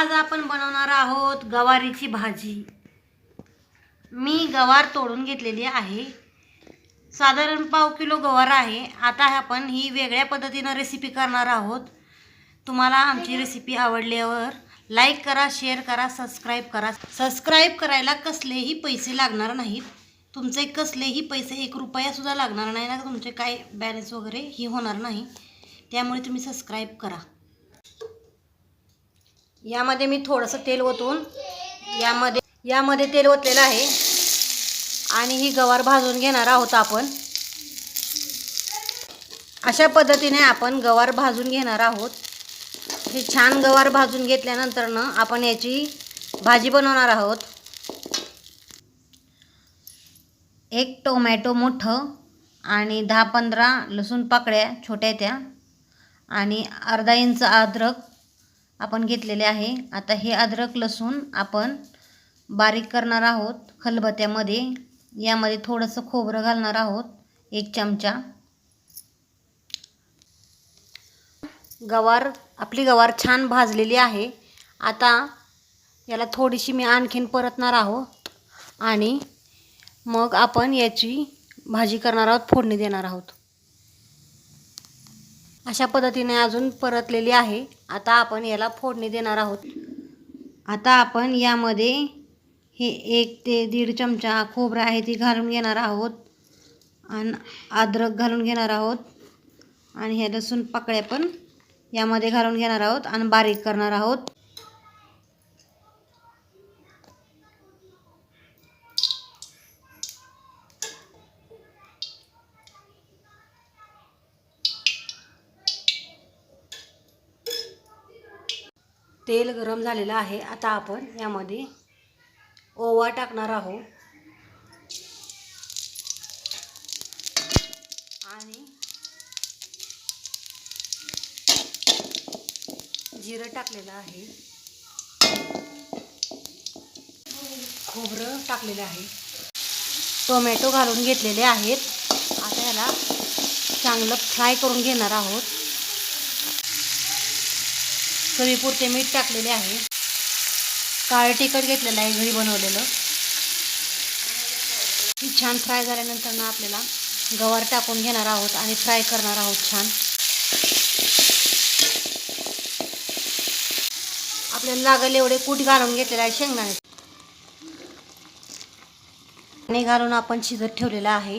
आज आपण बनवणार आहोत गवारीची भाजी। मी गवार तोडून घेतलेली आहे, साधारण पाव किलो गवार आहे। आता आपण ही वेगळ्या पद्धतीने रेसिपी करणार आहोत। तुम्हाला आमची रेसिपी आवडल्यावर लाईक करा, शेअर करा, सबस्क्राइब करा। सबस्क्राइब करायला कसलेही पैसे लागणार नाहीत, तुमचे कसलेही पैसे 1 रुपया सुद्धा लागणार नाही ना, तुमचे काय बॅलन्स वगैरे ही होणार नाही, त्यामुळे तुम्ही सबस्क्राइब करा। यामध्ये मी थोडंसं तेल ओतून यामध्ये तेल ओतलेलं आहे आणि ही गवार भाजून घेणार आहोत आपण। अशा पद्धतीने आपण गवार भाजून घेणार आहोत। हे छान गवार भाजून घेतल्यानंतर ना आपण याची भाजी बनवणार आहोत। 1 टोमॅटो मोठं आणि 10-15 लसूण पाकळ्या छोट्या त्या आणि अर्धा इंच अद्रक आपण घेतलेले आहे। आता हे अद्रक लसूण आपण बारीक करणार आहोत खलबत्त्यामध्ये। यामध्ये थोडंसं खोबरं घालणार आहोत, 1 चमचा। आपली गवार छान भाजलेली आहे। आता याला थोडीशी मी आणखीन परतणार आहोत आणि मग आपण याची भाजी करणार आहोत, फोडणी देणार आहोत। अशा पद्धतीने अजून परतलेली आहे। आता आपण याला फोडणी देणार आहोत। आता आपण यामध्ये हे 1 ते 1.5 चमचा खोबरं आहे ती घालून घेणार आहोत आणि अद्रक घालून घेणार आहोत आणि हे लसूण पाकळ्या पण यामध्ये घालून घेणार आहोत आणि बारीक करणार आहोत। तेल गरम झालेलं आहे। आता आपण यामध्ये ओवा टाकणार आहोत आणि जिरं टाकलेलं आहे, खोबरं टाकलेलं आहे, टोमॅटो घालून घेतलेले आहेत। आता याला चांगलं फ्राय करून घेणार आहोत। चवीपुरते मीठ टाकलेले आहे, काळे तिखट घेतलेलं आहे घरी बनवलेलं। ही छान फ्राय झाल्यानंतर ना आपल्याला गवार टाकून घेणार आहोत आणि फ्राय करणार आहोत छान। आपल्याला लागेल एवढे कूट घालून घेतलेले आहे, शेंगदाणे घालून आपण शिजत ठेवलेला आहे।